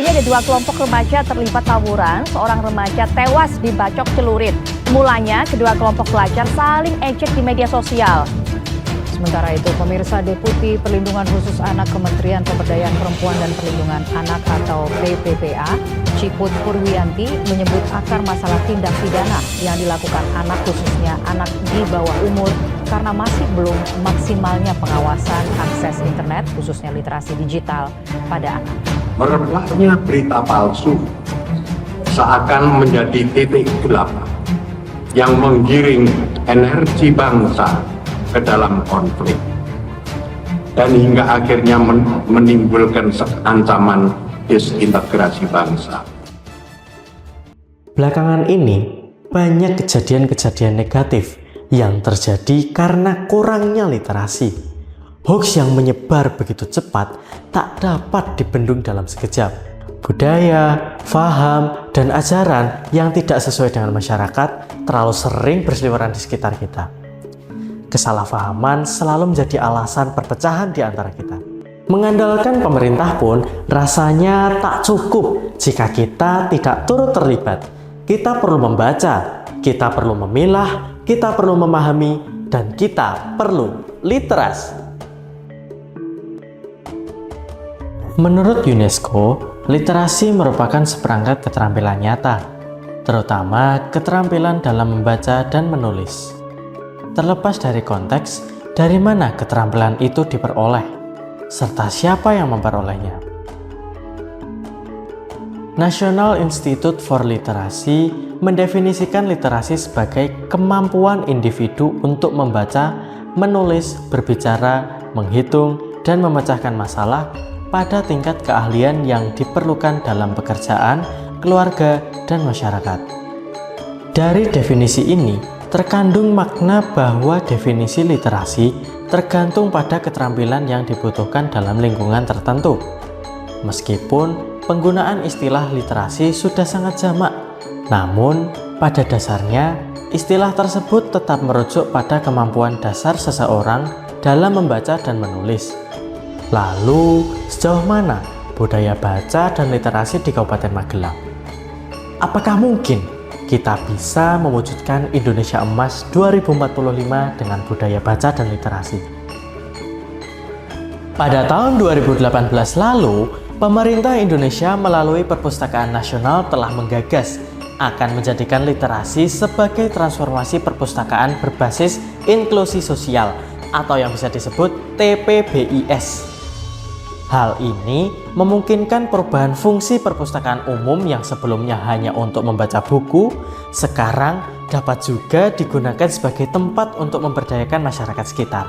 Ini ada dua kelompok remaja terlibat tawuran, seorang remaja tewas dibacok celurit. Mulanya, kedua kelompok pelajar saling ejek di media sosial. Sementara itu, pemirsa, Deputi Perlindungan Khusus Anak Kementerian Pemberdayaan Perempuan dan Perlindungan Anak atau PPPA, Ciput Purwiyanti, menyebut akar masalah tindak pidana yang dilakukan anak, khususnya anak di bawah umur, karena masih belum maksimalnya pengawasan akses internet, khususnya literasi digital pada anak. Merebaknya berita palsu seakan menjadi titik gelap yang menggiring energi bangsa ke dalam konflik dan hingga akhirnya menimbulkan ancaman disintegrasi bangsa. Belakangan ini banyak kejadian-kejadian negatif yang terjadi karena kurangnya literasi. Hoax yang menyebar begitu cepat tak dapat dibendung dalam sekejap. Budaya, faham, dan ajaran yang tidak sesuai dengan masyarakat terlalu sering berseliweran di sekitar kita. Kesalahpahaman selalu menjadi alasan perpecahan di antara kita. Mengandalkan pemerintah pun rasanya tak cukup jika kita tidak turut terlibat. Kita perlu membaca, kita perlu memilah, kita perlu memahami, dan kita perlu literasi. Menurut UNESCO, literasi merupakan seperangkat keterampilan nyata, terutama keterampilan dalam membaca dan menulis. Terlepas dari konteks, dari mana keterampilan itu diperoleh, serta siapa yang memperolehnya. National Institute for Literacy mendefinisikan literasi sebagai kemampuan individu untuk membaca, menulis, berbicara, menghitung, dan memecahkan masalah pada tingkat keahlian yang diperlukan dalam pekerjaan, keluarga, dan masyarakat. Dari definisi ini, terkandung makna bahwa definisi literasi tergantung pada keterampilan yang dibutuhkan dalam lingkungan tertentu. Meskipun penggunaan istilah literasi sudah sangat jamak, namun pada dasarnya istilah tersebut tetap merujuk pada kemampuan dasar seseorang dalam membaca dan menulis. Lalu, sejauh mana budaya baca dan literasi di Kabupaten Magelang? Apakah mungkin kita bisa mewujudkan Indonesia Emas 2045 dengan budaya baca dan literasi? Pada tahun 2018 lalu, pemerintah Indonesia melalui Perpustakaan Nasional telah menggagas akan menjadikan literasi sebagai transformasi perpustakaan berbasis inklusi sosial atau yang bisa disebut TPBIS. Hal ini memungkinkan perubahan fungsi perpustakaan umum yang sebelumnya hanya untuk membaca buku, sekarang dapat juga digunakan sebagai tempat untuk memberdayakan masyarakat sekitar.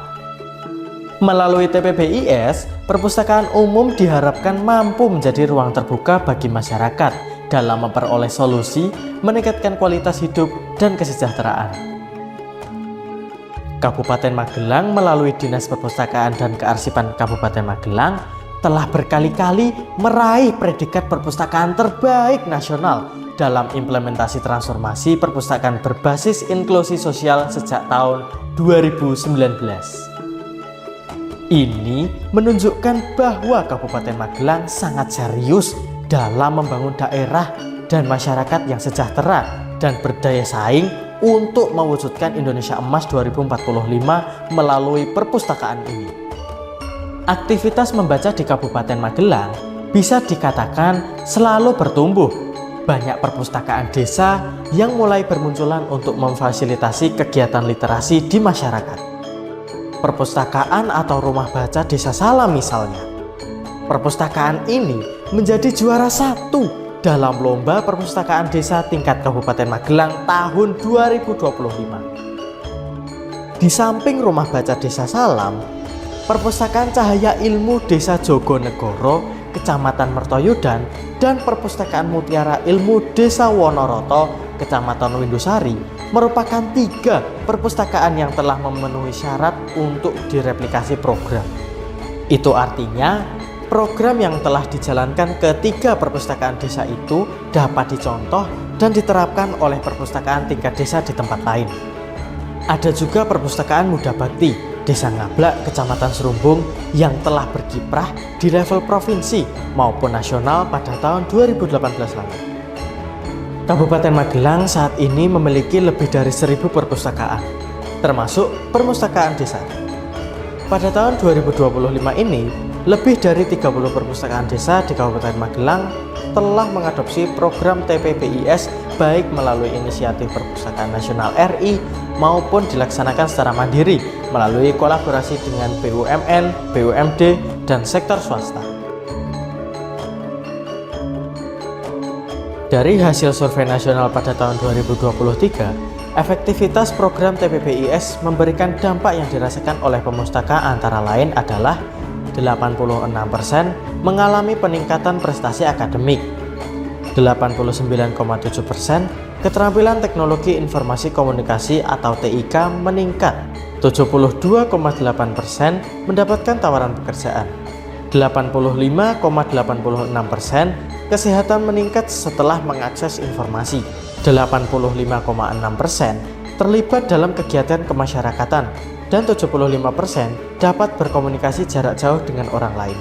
Melalui TPBIS, perpustakaan umum diharapkan mampu menjadi ruang terbuka bagi masyarakat dalam memperoleh solusi, meningkatkan kualitas hidup dan kesejahteraan. Kabupaten Magelang melalui Dinas Perpustakaan dan Kearsipan Kabupaten Magelang telah berkali-kali meraih predikat perpustakaan terbaik nasional dalam implementasi transformasi perpustakaan berbasis inklusi sosial sejak tahun 2019. Ini menunjukkan bahwa Kabupaten Magelang sangat serius dalam membangun daerah dan masyarakat yang sejahtera dan berdaya saing untuk mewujudkan Indonesia Emas 2045 melalui perpustakaan ini. Aktivitas membaca di Kabupaten Magelang bisa dikatakan selalu bertumbuh. Banyak perpustakaan desa yang mulai bermunculan untuk memfasilitasi kegiatan literasi di masyarakat. Perpustakaan atau rumah baca Desa Salam misalnya. Perpustakaan ini menjadi juara 1 dalam lomba perpustakaan desa tingkat Kabupaten Magelang tahun 2025. Di samping rumah baca Desa Salam, Perpustakaan Cahaya Ilmu Desa Jogonegoro, Kecamatan Mertoyudan, dan Perpustakaan Mutiara Ilmu Desa Wonoroto, Kecamatan Windusari, merupakan 3 perpustakaan yang telah memenuhi syarat untuk direplikasi program. Itu artinya, program yang telah dijalankan ke 3 perpustakaan desa itu dapat dicontoh dan diterapkan oleh perpustakaan tingkat desa di tempat lain. Ada juga Perpustakaan Muda Bakti Desa Ngablak, Kecamatan Serumbung yang telah berkiprah di level provinsi maupun nasional pada tahun 2018 lalu. Kabupaten Magelang saat ini memiliki lebih dari 1.000 perpustakaan, termasuk perpustakaan desa. Pada tahun 2025 ini, lebih dari 30 perpustakaan desa di Kabupaten Magelang telah mengadopsi program TPPIS baik melalui inisiatif Perpustakaan Nasional RI maupun dilaksanakan secara mandiri melalui kolaborasi dengan BUMN, BUMD, dan sektor swasta. Dari hasil survei nasional pada tahun 2023, efektivitas program TPPIS memberikan dampak yang dirasakan oleh pemustakaan antara lain adalah 86% mengalami peningkatan prestasi akademik, 89,7% keterampilan teknologi informasi komunikasi atau TIK meningkat, 72,8% mendapatkan tawaran pekerjaan, 85,86% kesehatan meningkat setelah mengakses informasi, 85,6% terlibat dalam kegiatan kemasyarakatan, dan 75% dapat berkomunikasi jarak jauh dengan orang lain.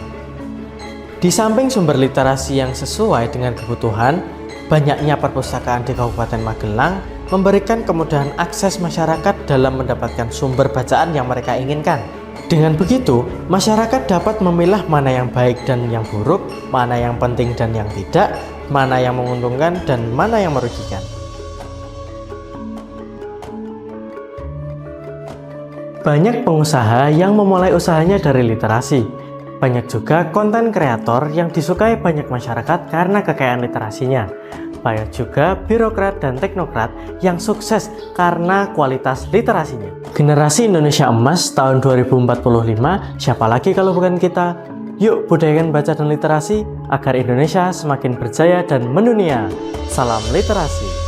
Di samping sumber literasi yang sesuai dengan kebutuhan, banyaknya perpustakaan di Kabupaten Magelang memberikan kemudahan akses masyarakat dalam mendapatkan sumber bacaan yang mereka inginkan. Dengan begitu, masyarakat dapat memilah mana yang baik dan yang buruk, mana yang penting dan yang tidak, mana yang menguntungkan dan mana yang merugikan. Banyak pengusaha yang memulai usahanya dari literasi. Banyak juga konten kreator yang disukai banyak masyarakat karena kekayaan literasinya. Banyak juga birokrat dan teknokrat yang sukses karena kualitas literasinya. Generasi Indonesia Emas tahun 2045, siapa lagi kalau bukan kita? Yuk budayakan baca dan literasi agar Indonesia semakin berjaya dan mendunia. Salam literasi.